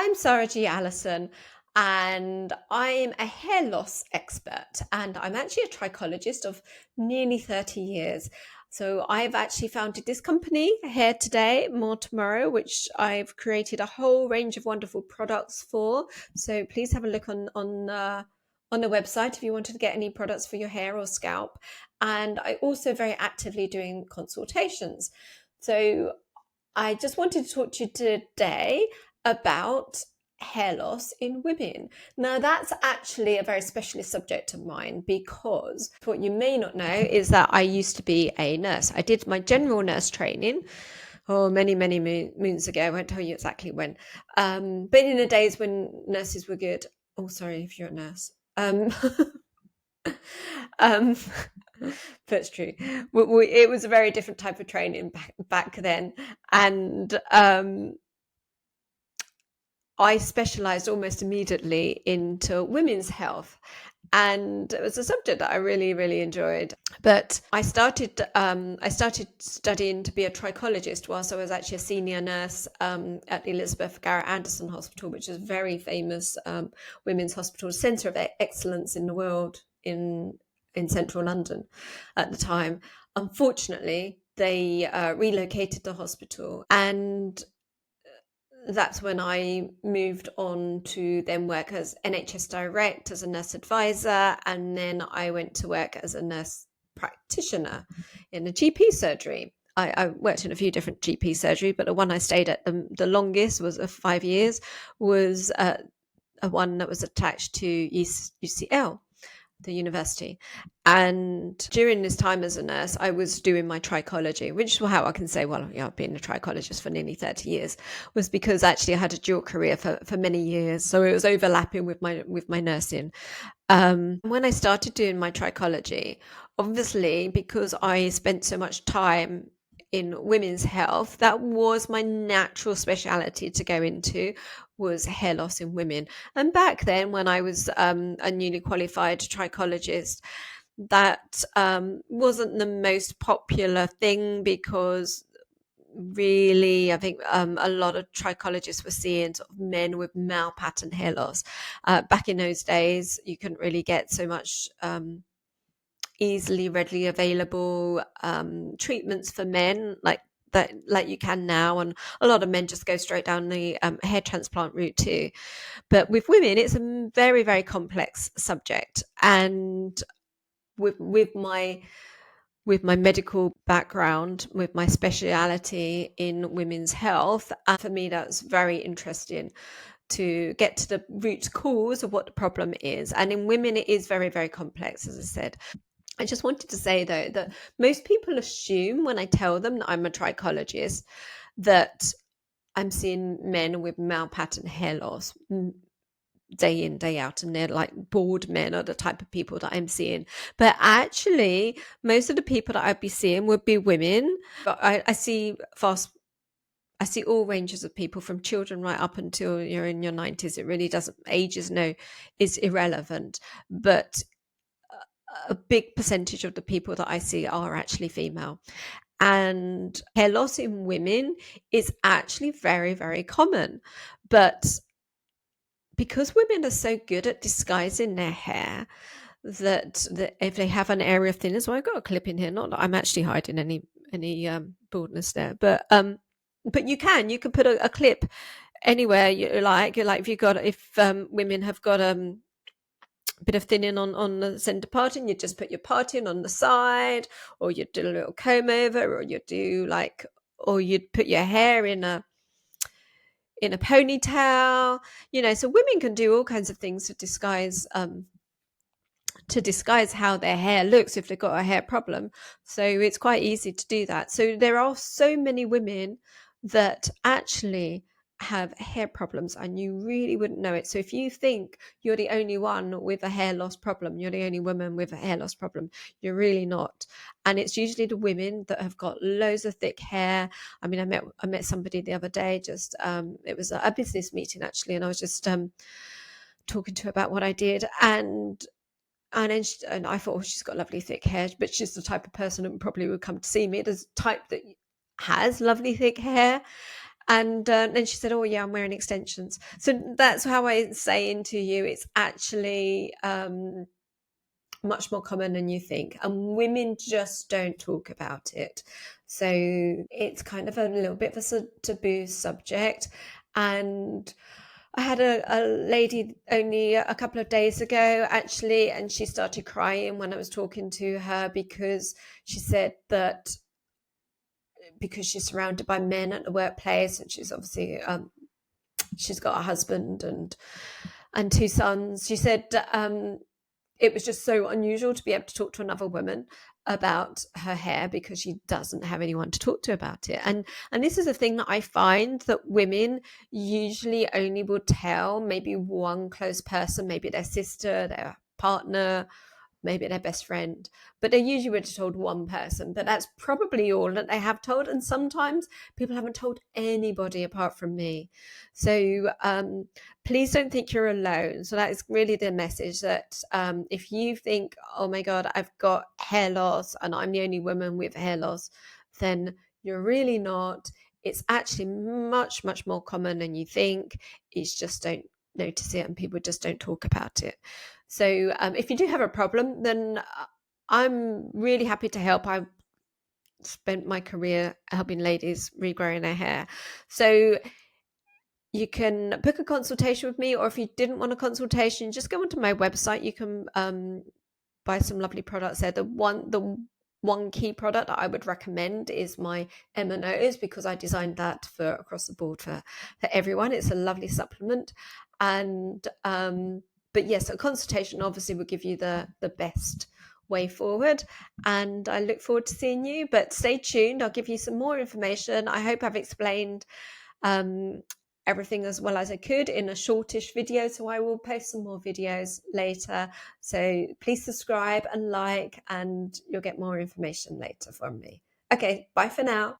I'm Sara G Allison, and I'm a hair loss expert, and I'm actually a trichologist of nearly 30 years. So I've actually founded this company, Hair Today, More Tomorrow, which I've created a whole range of wonderful products for. So please have a look on the website if you wanted to get any products for your hair or scalp. And I also very actively doing consultations. So I just wanted to talk to you today about hair loss in women. Now, that's actually a very specialist subject of mine because what you may not know is that I used to be a nurse. I did my general nurse training many, many moons ago. I won't tell you exactly when. But in the days when nurses were good. Oh, sorry if you're a nurse. um, that's true. It was a very different type of training back then, and I specialised almost immediately into women's health. And it was a subject that I really, really enjoyed. But I started studying to be a trichologist whilst I was actually a senior nurse at Elizabeth Garrett Anderson Hospital, which is a very famous women's hospital, centre of excellence in the world in central London at the time. Unfortunately, they relocated the hospital, and that's when I moved on to then work as NHS Direct, as a nurse advisor, and then I went to work as a nurse practitioner in a GP surgery. I worked in a few different GP surgeries, but the one I stayed at the longest was 5 years, was a one that was attached to UCL, the university. And during this time as a nurse, I was doing my trichology, which is how I can say, well, I've been a trichologist for nearly 30 years, was because actually I had a dual career for many years. So it was overlapping with my nursing. When I started doing my trichology, obviously, because I spent so much time in women's health, that was my natural speciality to go into, was hair loss in women. And back then, when I was a newly qualified trichologist, that wasn't the most popular thing, because really, I think a lot of trichologists were seeing sort of men with male pattern hair loss. Back in those days, you couldn't really get so much easily, readily available treatments for men like you can now, and a lot of men just go straight down the hair transplant route too. But with women, it's a very, very complex subject, and with my medical background, with my speciality in women's health, for me that's very interesting to get to the root cause of what the problem is. And in women, it is very, very complex, as I said. I just wanted to say, though, that most people assume when I tell them that I'm a trichologist that I'm seeing men with male pattern hair loss day in, day out, and they're like bald men are the type of people that I'm seeing. But actually, most of the people that I'd be seeing would be women. But I see all ranges of people, from children right up until you're in your 90s. It really doesn't, age is irrelevant. But a big percentage of the people that I see are actually female. And hair loss in women is actually very, very common. But because women are so good at disguising their hair, that if they have an area of thinness, well, I've got a clip in here, not that I'm actually hiding any baldness there, but you can put a clip anywhere you like. If women have got bit of thinning on the center parting, you just put your parting on the side, or you do a little comb over, or you'd put your hair in a ponytail, so women can do all kinds of things to disguise how their hair looks if they've got a hair problem. So it's quite easy to do that. So there are so many women that actually have hair problems, and you really wouldn't know it. So if you think you're the only one with a hair loss problem, you're the only woman with a hair loss problem, you're really not. And it's usually the women that have got loads of thick hair. I mean, I met somebody the other day, just it was a business meeting actually, and I was just talking to her about what I did, and I thought, oh, she's got lovely thick hair, but she's the type of person that probably would come to see me. There's a type that has lovely thick hair, And then she said, "Oh yeah, I'm wearing extensions." So that's how I say into you, it's actually much more common than you think, and women just don't talk about it. So it's kind of a little bit of a taboo subject. And I had a lady only a couple of days ago, actually, and she started crying when I was talking to her, because she said that because she's surrounded by men at the workplace, and she's obviously she's got a husband and two sons. She said it was just so unusual to be able to talk to another woman about her hair, because she doesn't have anyone to talk to about it. And this is a thing that I find, that women usually only will tell maybe one close person, maybe their sister, their partner, maybe their best friend, but they usually would have told one person, but that's probably all that they have told. And sometimes people haven't told anybody apart from me. So please don't think you're alone. So that is really the message, that if you think, oh my God, I've got hair loss and I'm the only woman with hair loss, then you're really not. It's actually much, much more common than you think. It's just don't notice it, and people just don't talk about it. So if you do have a problem, then I'm really happy to help. I've spent my career helping ladies regrowing their hair. So you can book a consultation with me, or if you didn't want a consultation, just go onto my website. You can buy some lovely products there. The one key product that I would recommend is my unnoticed, because I designed that for across the board for everyone. It's a lovely supplement. And but yes, a consultation obviously will give you the best way forward, and I look forward to seeing you. But stay tuned, I'll give you some more information. I hope I've explained everything as well as I could in a shortish video, so I will post some more videos later. So please subscribe and like, and you'll get more information later from me. Okay, bye for now.